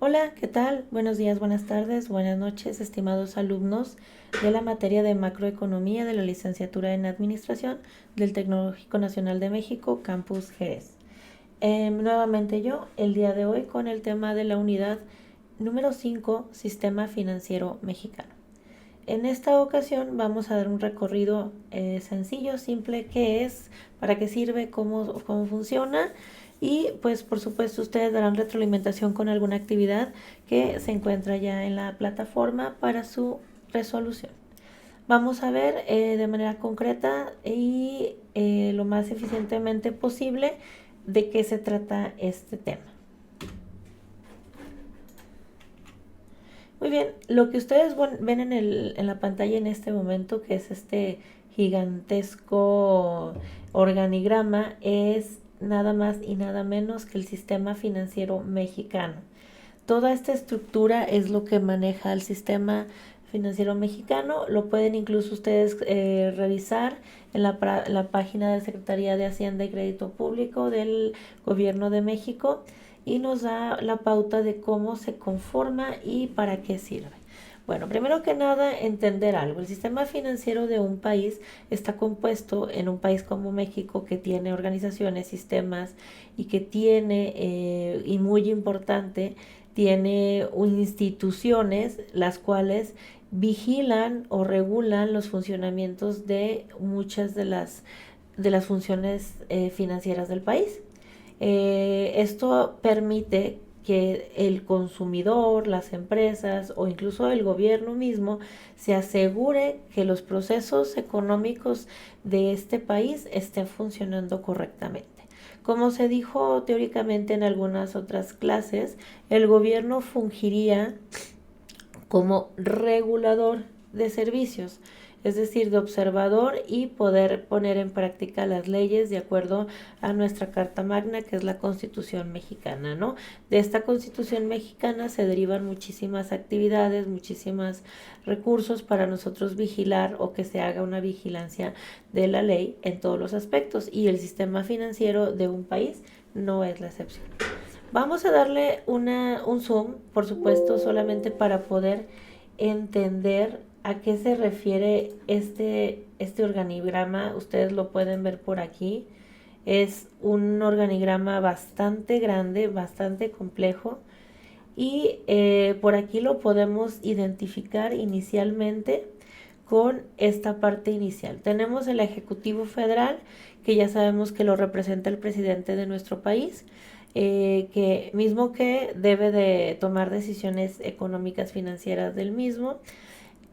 Hola, ¿qué tal? Buenos días, buenas tardes, buenas noches, estimados alumnos de la materia de macroeconomía de la licenciatura en administración del Tecnológico Nacional de México, Campus Jerez. Nuevamente yo, el día de hoy, con el tema de la unidad número 5, Sistema Financiero Mexicano. En esta ocasión vamos a dar un recorrido sencillo, simple, qué es, para qué sirve, cómo funciona y pues por supuesto ustedes darán retroalimentación con alguna actividad que se encuentra ya en la plataforma para su resolución. Vamos a ver de manera concreta y lo más eficientemente posible de qué se trata este tema. Muy bien, lo que ustedes ven en la pantalla en este momento, que es este gigantesco organigrama, es nada más y nada menos que el sistema financiero mexicano. Toda esta estructura es lo que maneja el sistema financiero mexicano. Lo pueden incluso ustedes revisar en la página de Secretaría de Hacienda y Crédito Público del Gobierno de México y nos da la pauta de cómo se conforma y para qué sirve. Bueno, primero que nada, entender algo. El sistema financiero de un país está compuesto en un país como México que tiene organizaciones, sistemas y que tiene, y muy importante, tiene instituciones las cuales vigilan o regulan los funcionamientos de muchas de las funciones financieras del país. Esto permite que el consumidor, las empresas o incluso el gobierno mismo se asegure que los procesos económicos de este país estén funcionando correctamente. Como se dijo teóricamente en algunas otras clases, el gobierno fungiría como regulador de servicios, es decir, de observador y poder poner en práctica las leyes de acuerdo a nuestra Carta Magna, que es la Constitución mexicana, ¿no? De esta Constitución mexicana se derivan muchísimas actividades, muchísimos recursos para nosotros vigilar o que se haga una vigilancia de la ley en todos los aspectos y el sistema financiero de un país no es la excepción. Vamos a darle un zoom, por supuesto, solamente para poder entender a qué se refiere este organigrama. Ustedes lo pueden ver por aquí. Es un organigrama bastante grande, bastante complejo. Y por aquí lo podemos identificar inicialmente con esta parte inicial. Tenemos el Ejecutivo Federal, que ya sabemos que lo representa el presidente de nuestro país, que mismo que debe de tomar decisiones económicas financieras del mismo.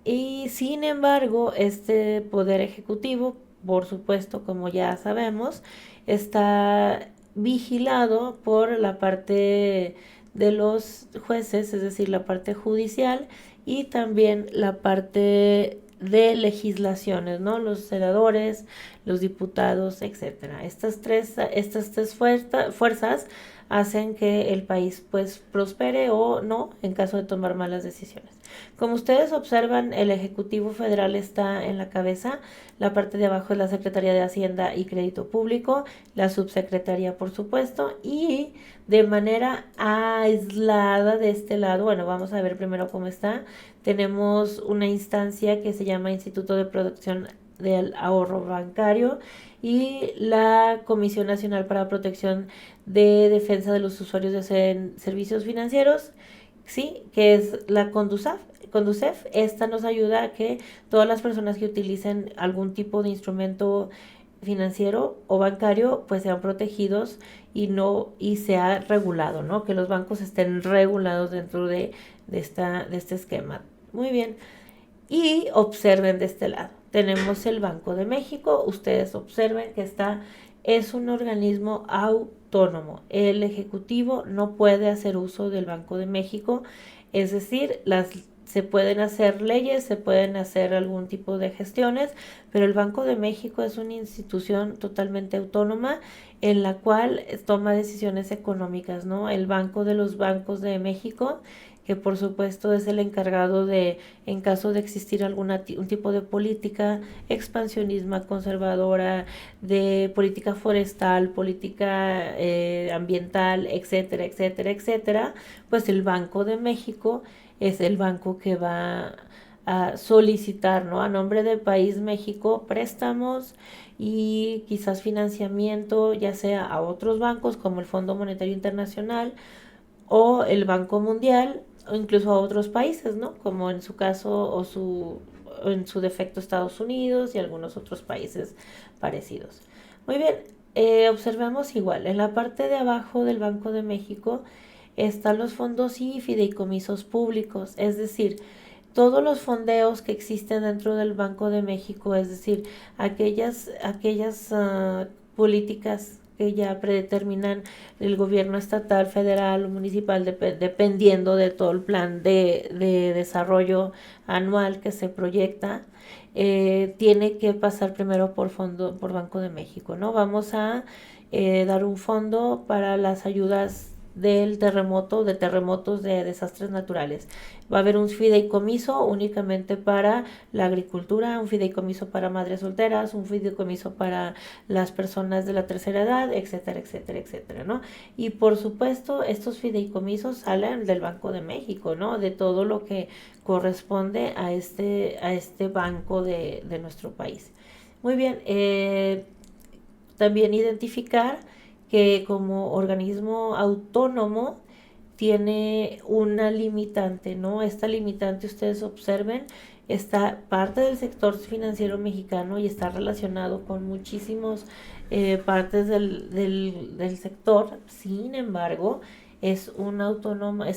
Y sin embargo, este poder ejecutivo, por supuesto, como ya sabemos, está vigilado por la parte de los jueces, es decir, la parte judicial y también la parte de legislaciones, ¿no? Los senadores, los diputados, etcétera. Estas tres fuerzas hacen que el país pues prospere o no en caso de tomar malas decisiones. Como ustedes observan, el Ejecutivo Federal está en la cabeza, la parte de abajo es la Secretaría de Hacienda y Crédito Público, la Subsecretaría por supuesto, y de manera aislada de este lado, bueno, vamos a ver primero cómo está, tenemos una instancia que se llama Instituto de Protección del Ahorro Bancario y la Comisión Nacional para Protección de Defensa de los Usuarios de Servicios Financieros, ¿sí? Que es la Conducef. Esta nos ayuda a que todas las personas que utilicen algún tipo de instrumento financiero o bancario pues sean protegidos y sea regulado, ¿no? Que los bancos estén regulados dentro de este esquema. Muy bien. Y observen de este lado. Tenemos el Banco de México. Ustedes observen que es un organismo autónomo. El Ejecutivo no puede hacer uso del Banco de México. Es decir, se pueden hacer leyes, se pueden hacer algún tipo de gestiones, pero el Banco de México es una institución totalmente autónoma. en la cual toma decisiones económicas, ¿no? El Banco de los Bancos de México, que por supuesto es el encargado de, en caso de existir un tipo de política expansionismo conservadora, de política forestal, política ambiental, etcétera, etcétera, etcétera, pues el Banco de México es el banco que va a solicitar, ¿no? A nombre del país México préstamos y quizás financiamiento, ya sea a otros bancos como el Fondo Monetario Internacional o el Banco Mundial, o incluso a otros países, ¿no? Como en su caso o en su defecto Estados Unidos y algunos otros países parecidos. Muy bien, observamos igual, en la parte de abajo del Banco de México están los fondos y fideicomisos públicos, es decir, todos los fondeos que existen dentro del Banco de México, es decir, aquellas políticas que ya predeterminan el gobierno estatal, federal o municipal, dependiendo de todo el plan de desarrollo anual que se proyecta, tiene que pasar primero por Banco de México, ¿no? Vamos a dar un fondo para las ayudas de terremotos, de desastres naturales. Va a haber un fideicomiso únicamente para la agricultura, un fideicomiso para madres solteras, un fideicomiso para las personas de la tercera edad, etcétera, etcétera, etcétera, ¿no? Y por supuesto, estos fideicomisos salen del Banco de México, ¿no? De todo lo que corresponde a este banco de nuestro país. Muy bien, también identificar que como organismo autónomo tiene una limitante, ¿no? Esta limitante, ustedes observen, está parte del sector financiero mexicano y está relacionado con muchísimos partes del sector. Sin embargo, es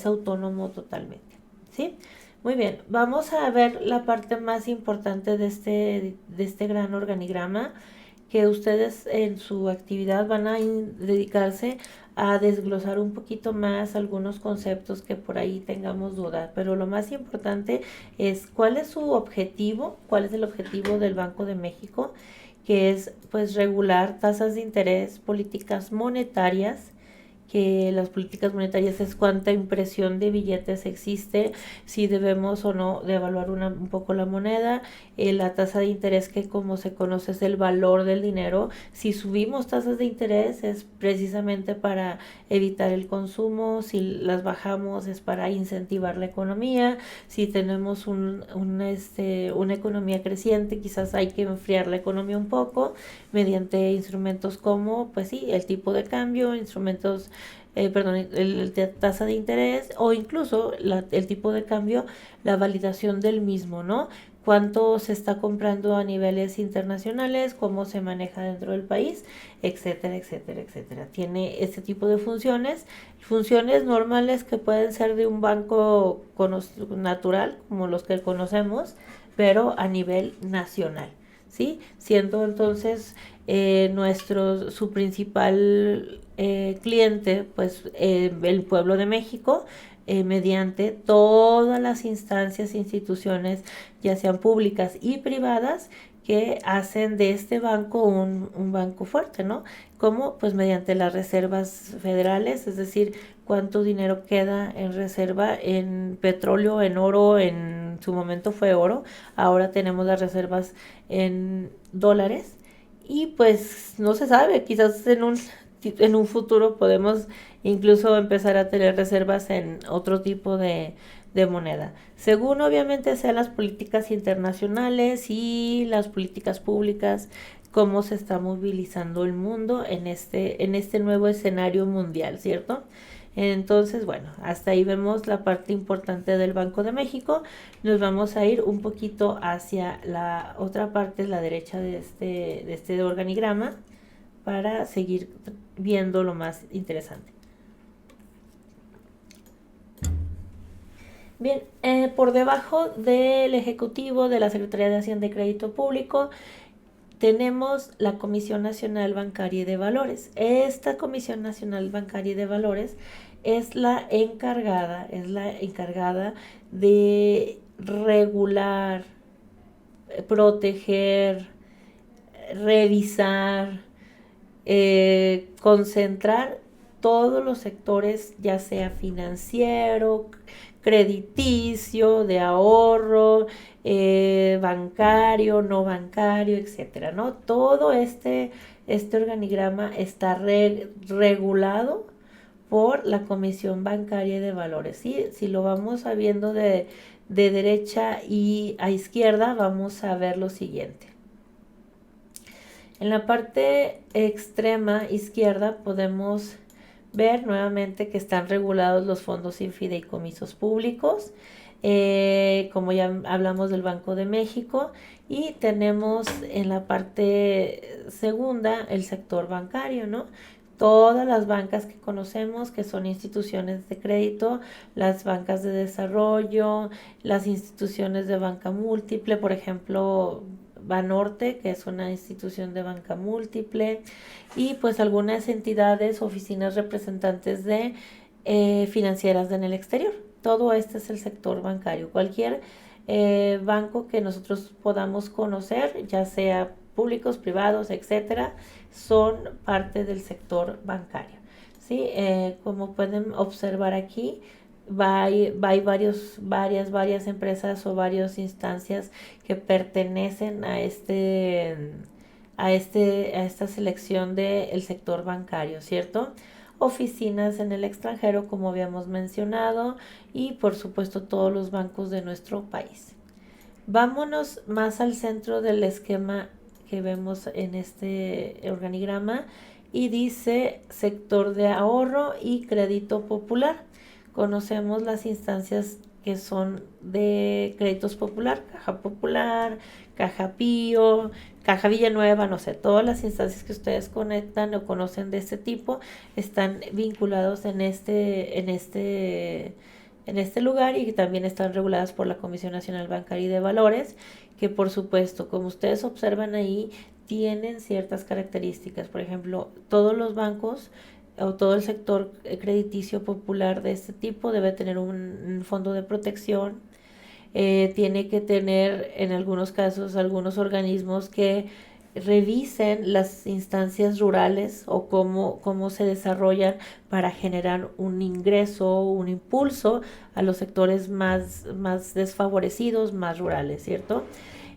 autónomo totalmente, ¿sí? Muy bien, vamos a ver la parte más importante de este gran organigrama, que ustedes en su actividad van a dedicarse a desglosar un poquito más algunos conceptos que por ahí tengamos dudas, pero lo más importante es cuál es su objetivo, cuál es el objetivo del Banco de México, que es pues regular tasas de interés, políticas monetarias, que las políticas monetarias es cuánta impresión de billetes existe, si debemos o no devaluar un poco la moneda, la tasa de interés, que como se conoce es el valor del dinero. Si subimos tasas de interés es precisamente para evitar el consumo, si las bajamos es para incentivar la economía, si tenemos una economía creciente quizás hay que enfriar la economía un poco mediante instrumentos como, pues sí, el tipo de cambio, instrumentos el tasa de interés o incluso el tipo de cambio, la validación del mismo, ¿no? Cuánto se está comprando a niveles internacionales, cómo se maneja dentro del país, etcétera, etcétera, etcétera. Tiene este tipo de funciones normales que pueden ser de un banco natural, como los que conocemos, pero a nivel nacional, ¿sí? Siendo entonces su principal cliente, pues el pueblo de México, mediante todas las instancias e instituciones, ya sean públicas y privadas, que hacen de este banco un banco fuerte, ¿no? Como pues mediante las reservas federales, es decir, cuánto dinero queda en reserva en petróleo, en oro, en su momento fue oro, ahora tenemos las reservas en dólares y pues no se sabe, quizás en un futuro podemos incluso empezar a tener reservas en otro tipo de moneda, según obviamente sean las políticas internacionales y las políticas públicas, cómo se está movilizando el mundo en este nuevo escenario mundial, ¿cierto? Entonces, bueno, hasta ahí vemos la parte importante del Banco de México. Nos vamos a ir un poquito hacia la otra parte, la derecha de este organigrama, para seguir viendo lo más interesante. Bien, por debajo del Ejecutivo de la Secretaría de Hacienda y Crédito Público tenemos la Comisión Nacional Bancaria y de Valores. Esta Comisión Nacional Bancaria y de Valores es la encargada de regular, proteger, revisar, concentrar todos los sectores, ya sea financiero, crediticio, de ahorro, bancario, no bancario, etcétera, ¿no? Todo este organigrama está regulado por la Comisión Bancaria y de Valores. ¿Sí? Si lo vamos viendo de derecha y a izquierda, vamos a ver lo siguiente. En la parte extrema izquierda podemos ver nuevamente que están regulados los fondos sin fideicomisos públicos, como ya hablamos del Banco de México, y tenemos en la parte segunda el sector bancario, ¿no? Todas las bancas que conocemos, que son instituciones de crédito, las bancas de desarrollo, las instituciones de banca múltiple, por ejemplo, Banorte, que es una institución de banca múltiple, y pues algunas entidades, oficinas representantes de financieras en el exterior. Todo este es el sector bancario. Cualquier banco que nosotros podamos conocer, ya sea públicos, privados, etcétera, son parte del sector bancario. ¿Sí? Como pueden observar aquí, hay varias empresas o varias instancias que pertenecen a esta selección del sector bancario, ¿cierto? Oficinas en el extranjero, como habíamos mencionado, y por supuesto todos los bancos de nuestro país. Vámonos más al centro del esquema que vemos en este organigrama y dice sector de ahorro y crédito popular. Conocemos las instancias que son de créditos popular, Caja Popular, Caja Pío, Caja Villanueva, no sé, todas las instancias que ustedes conectan o conocen de este tipo están vinculados en este lugar y que también están reguladas por la Comisión Nacional Bancaria y de Valores, que por supuesto, como ustedes observan ahí, tienen ciertas características. Por ejemplo, todos los bancos o todo el sector crediticio popular de este tipo debe tener un fondo de protección, tiene que tener en algunos casos algunos organismos que revisen las instancias rurales o cómo se desarrollan para generar un ingreso, un impulso a los sectores más desfavorecidos, más rurales, ¿cierto?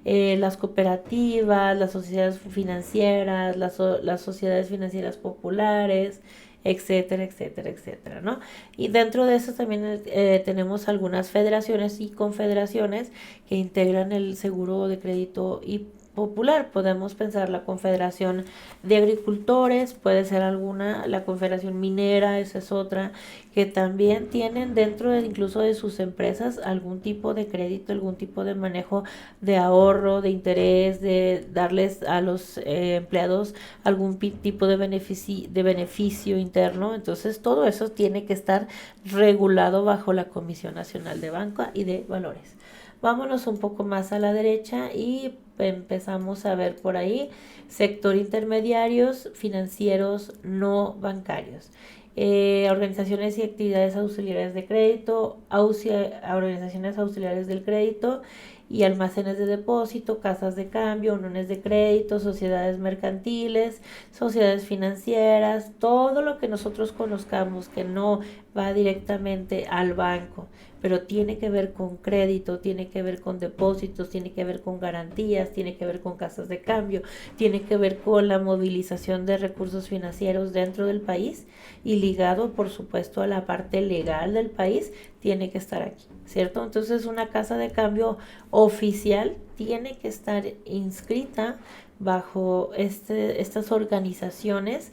Las cooperativas, las sociedades financieras, las sociedades financieras populares, etcétera, etcétera, etcétera, ¿no? Y dentro de eso también tenemos algunas federaciones y confederaciones que integran el seguro de crédito y popular. Podemos pensar la Confederación de Agricultores, puede ser alguna, la Confederación Minera, esa es otra, que también tienen dentro incluso de sus empresas algún tipo de crédito, algún tipo de manejo de ahorro, de interés, de darles a los empleados algún tipo de beneficio interno. Entonces todo eso tiene que estar regulado bajo la Comisión Nacional de Banca y de Valores. Vámonos un poco más a la derecha y empezamos a ver por ahí sector intermediarios financieros no bancarios. Organizaciones y actividades auxiliares de crédito, organizaciones auxiliares del crédito y almacenes de depósito, casas de cambio, uniones de crédito, sociedades mercantiles, sociedades financieras, todo lo que nosotros conozcamos que no va directamente al banco, pero tiene que ver con crédito, tiene que ver con depósitos, tiene que ver con garantías, tiene que ver con casas de cambio, tiene que ver con la movilización de recursos financieros dentro del país y ligado, por supuesto, a la parte legal del país, tiene que estar aquí, ¿cierto? Entonces una casa de cambio oficial tiene que estar inscrita bajo estas organizaciones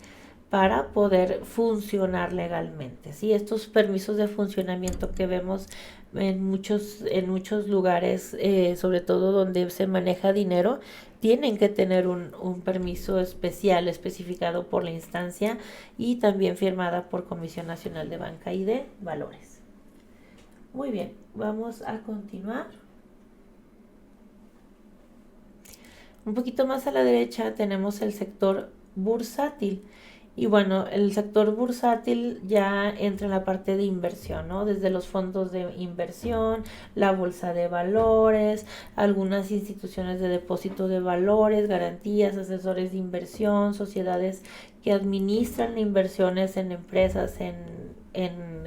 para poder funcionar legalmente. ¿Sí? Estos permisos de funcionamiento que vemos en muchos lugares, sobre todo donde se maneja dinero, tienen que tener un permiso especial especificado por la instancia y también firmada por Comisión Nacional de Banca y de Valores. Muy bien, vamos a continuar. Un poquito más a la derecha tenemos el sector bursátil Y bueno, el sector bursátil ya entra en la parte de inversión, ¿no? Desde los fondos de inversión, la bolsa de valores, algunas instituciones de depósito de valores, garantías, asesores de inversión, sociedades que administran inversiones en empresas, en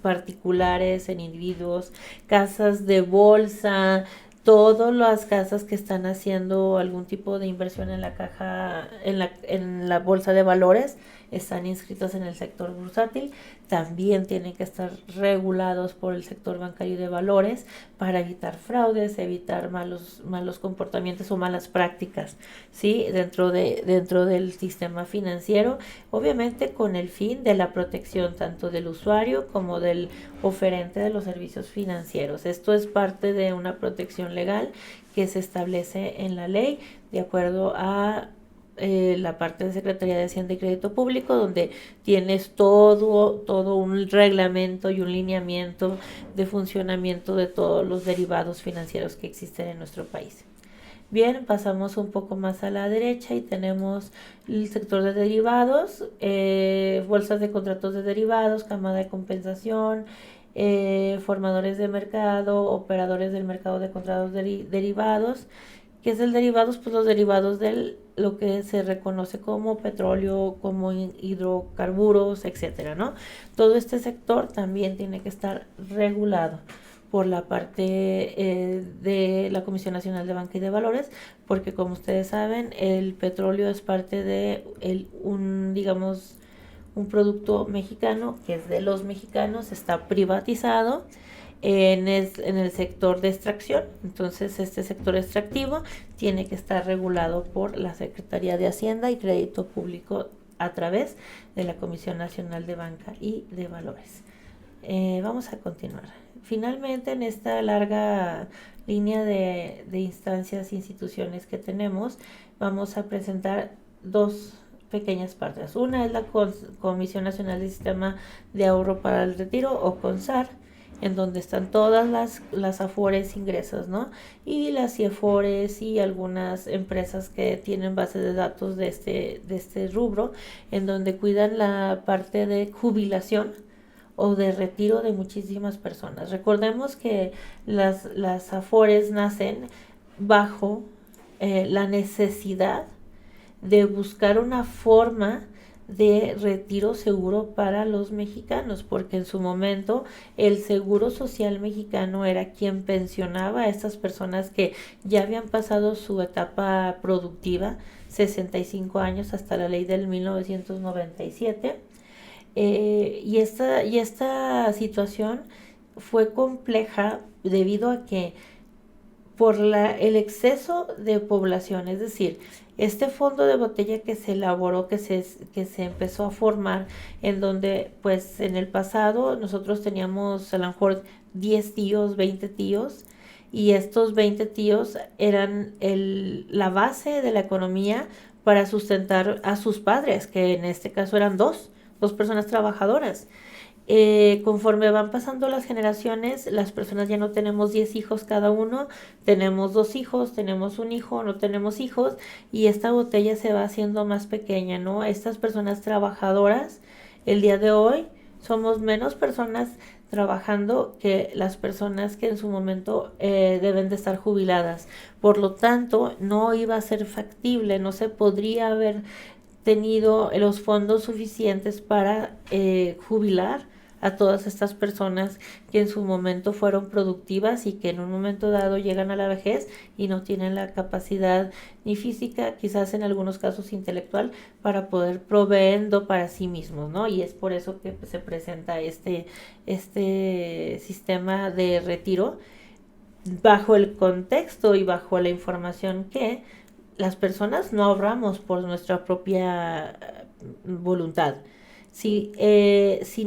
particulares, en individuos, casas de bolsa, todas las casas que están haciendo algún tipo de inversión en la caja, en la bolsa de valores, están inscritos en el sector bursátil, también tienen que estar regulados por el sector bancario de valores para evitar fraudes, evitar malos comportamientos o malas prácticas, ¿sí? Dentro del sistema financiero, obviamente con el fin de la protección tanto del usuario como del oferente de los servicios financieros. Esto es parte de una protección legal que se establece en la ley de acuerdo a la parte de Secretaría de Hacienda y Crédito Público, donde tienes todo un reglamento y un lineamiento de funcionamiento de todos los derivados financieros que existen en nuestro país. Bien, pasamos un poco más a la derecha y tenemos el sector de derivados, bolsas de contratos de derivados, camada de compensación, formadores de mercado, operadores del mercado de contratos derivados. ¿Qué es el derivados? Pues los derivados de lo que se reconoce como petróleo, como hidrocarburos, etcétera, ¿no? Todo este sector también tiene que estar regulado por la parte de la Comisión Nacional de Banca y de Valores, porque como ustedes saben, el petróleo es parte de digamos, un producto mexicano que es de los mexicanos, está privatizado en el sector de extracción. Entonces, este sector extractivo tiene que estar regulado por la Secretaría de Hacienda y Crédito Público a través de la Comisión Nacional de Banca y de Valores. Vamos a continuar. Finalmente, en esta larga línea de instancias e instituciones que tenemos, vamos a presentar dos pequeñas partes. Una es la Comisión Nacional del Sistema de Ahorro para el Retiro, o CONSAR, en donde están todas las AFORES ingresas, ¿no? Y las CIEFORES y algunas empresas que tienen bases de datos de este rubro, en donde cuidan la parte de jubilación o de retiro de muchísimas personas. Recordemos que las AFORES nacen bajo la necesidad de buscar una forma de retiro seguro para los mexicanos, porque en su momento el Seguro Social mexicano era quien pensionaba a estas personas que ya habían pasado su etapa productiva, 65 años hasta la ley del 1997. Y esta situación fue compleja debido a que por el exceso de población, es decir, este fondo de botella que se elaboró, que se empezó a formar, en donde pues en el pasado nosotros teníamos a lo mejor 10 tíos, 20 tíos, y estos 20 tíos eran la base de la economía para sustentar a sus padres, que en este caso eran dos personas trabajadoras. Conforme van pasando las generaciones, las personas ya no tenemos 10 hijos cada uno, tenemos 2 hijos, tenemos un hijo, no tenemos hijos, y esta botella se va haciendo más pequeña, ¿no? Estas personas trabajadoras, el día de hoy, somos menos personas trabajando que las personas que en su momento deben de estar jubiladas. Por lo tanto, no iba a ser factible, no se podría haber tenido los fondos suficientes para jubilar a todas estas personas que en su momento fueron productivas y que en un momento dado llegan a la vejez y no tienen la capacidad ni física, quizás en algunos casos intelectual, para poder proveendo para sí mismos, ¿no? Y es por eso que se presenta este sistema de retiro bajo el contexto y bajo la información que las personas no ahorramos por nuestra propia voluntad. Si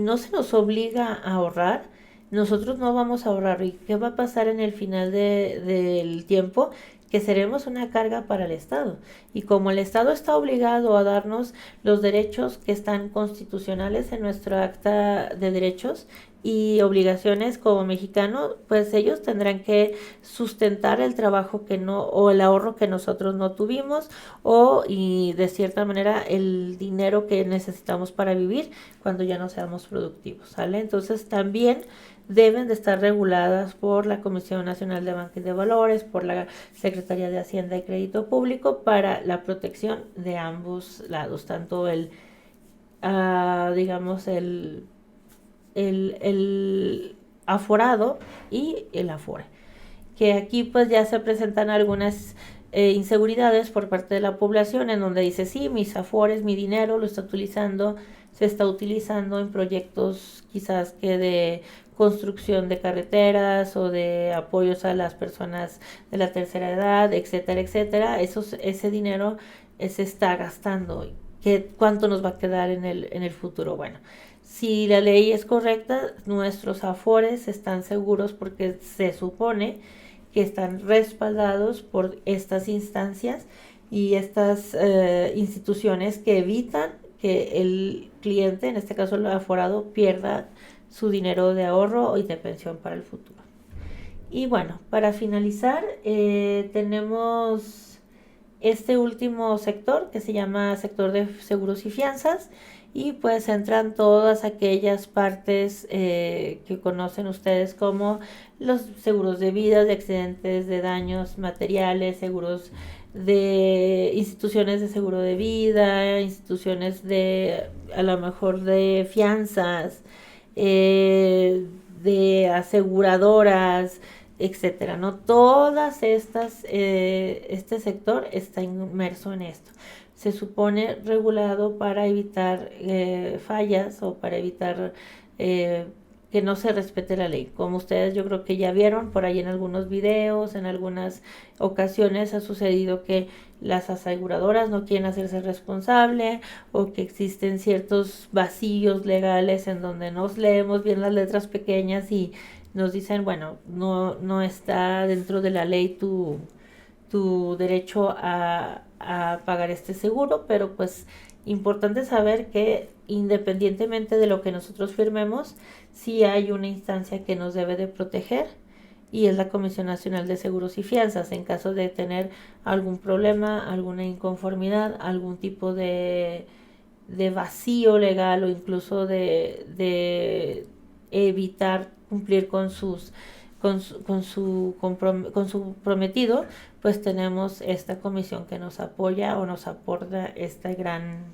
no se nos obliga a ahorrar, nosotros no vamos a ahorrar. ¿Y qué va a pasar en el final del tiempo? que seremos una carga para el Estado. Y como el Estado está obligado a darnos los derechos que están constitucionales en nuestro acta de derechos y obligaciones como mexicano, pues ellos tendrán que sustentar el trabajo que no, o el ahorro que nosotros no tuvimos, o y de cierta manera el dinero que necesitamos para vivir cuando ya no seamos productivos, ¿sale? Entonces también deben de estar reguladas por la Comisión Nacional de Banca y de Valores, por la Secretaría de Hacienda y Crédito Público, para la protección de ambos lados, tanto digamos, el aforado y el afore. Que aquí pues ya se presentan algunas inseguridades por parte de la población, en donde dice, sí, mis afores, mi dinero se está utilizando en proyectos quizás que de construcción de carreteras o de apoyos a las personas de la tercera edad, etcétera, etcétera. Ese dinero se está gastando. ¿Cuánto nos va a quedar en el futuro? Bueno, si la ley es correcta, nuestros afores están seguros porque se supone que están respaldados por estas instancias y estas instituciones que evitan que el cliente, en este caso el aforado, pierda su dinero de ahorro y de pensión para el futuro. Y bueno, para finalizar, tenemos este último sector que se llama sector de seguros y fianzas, y pues entran todas aquellas partes que conocen ustedes como los seguros de vida, de accidentes, de daños materiales, seguros de instituciones de seguro de vida, instituciones de a lo mejor de fianzas, de aseguradoras, etcétera, ¿no? Todas estas, este sector está inmerso en esto. Se supone regulado para evitar fallas o para evitar que no se respete la ley. Como ustedes yo creo que ya vieron por ahí en algunos videos, en algunas ocasiones ha sucedido que las aseguradoras no quieren hacerse responsable, o que existen ciertos vacíos legales en donde no leemos bien las letras pequeñas y nos dicen, bueno, no está dentro de la ley tu derecho a pagar este seguro, pero pues importante saber que independientemente de lo que nosotros firmemos, sí hay una instancia que nos debe de proteger, y es la Comisión Nacional de Seguros y Fianzas. En caso de tener algún problema, alguna inconformidad, algún tipo de vacío legal, o incluso de evitar cumplir con su prometido, pues tenemos esta comisión que nos apoya o nos aporta este gran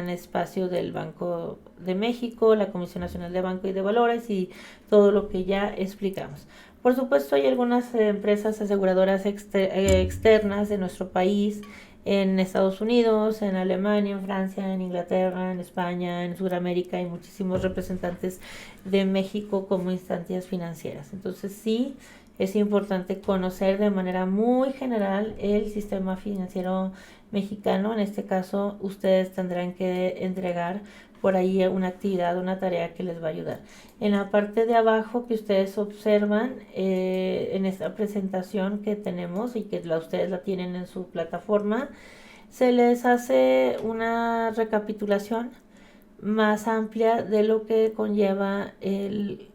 espacio del Banco de México, la Comisión Nacional de Banco y de Valores, y todo lo que ya explicamos. Por supuesto, hay algunas empresas aseguradoras externas de nuestro país, en Estados Unidos, en Alemania, en Francia, en Inglaterra, en España, en Sudamérica. Hay muchísimos representantes de México como instancias financieras. Entonces sí, es importante conocer de manera muy general el sistema financiero mexicano. En este caso, ustedes tendrán que entregar por ahí una actividad, una tarea que les va a ayudar. En la parte de abajo que ustedes observan en esta presentación que tenemos y que ustedes la tienen en su plataforma, se les hace una recapitulación más amplia de lo que conlleva el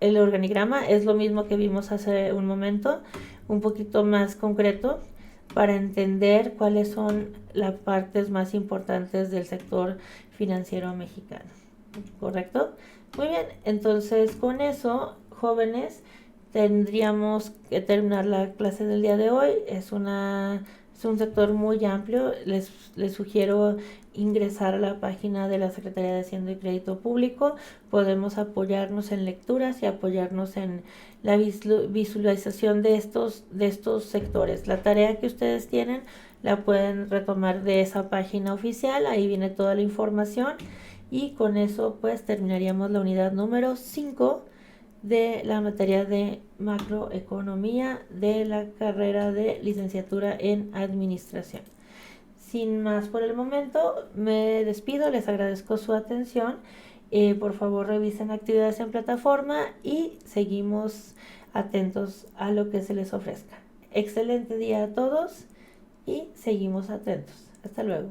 organigrama. Es lo mismo que vimos hace un momento, un poquito más concreto, para entender cuáles son las partes más importantes del sector financiero mexicano. ¿Correcto? Muy bien, entonces con eso, jóvenes, tendríamos que terminar la clase del día de hoy. Es un sector muy amplio. Les sugiero ingresar a la página de la Secretaría de Hacienda y Crédito Público. Podemos apoyarnos en lecturas y apoyarnos en la visualización de estos sectores. La tarea que ustedes tienen la pueden retomar de esa página oficial. Ahí viene toda la información, y con eso pues terminaríamos la unidad número 5 de la materia de macroeconomía de la carrera de licenciatura en administración. Sin más por el momento, me despido, les agradezco su atención. Por favor, revisen actividades en plataforma y seguimos atentos a lo que se les ofrezca. Excelente día a todos y seguimos atentos. Hasta luego.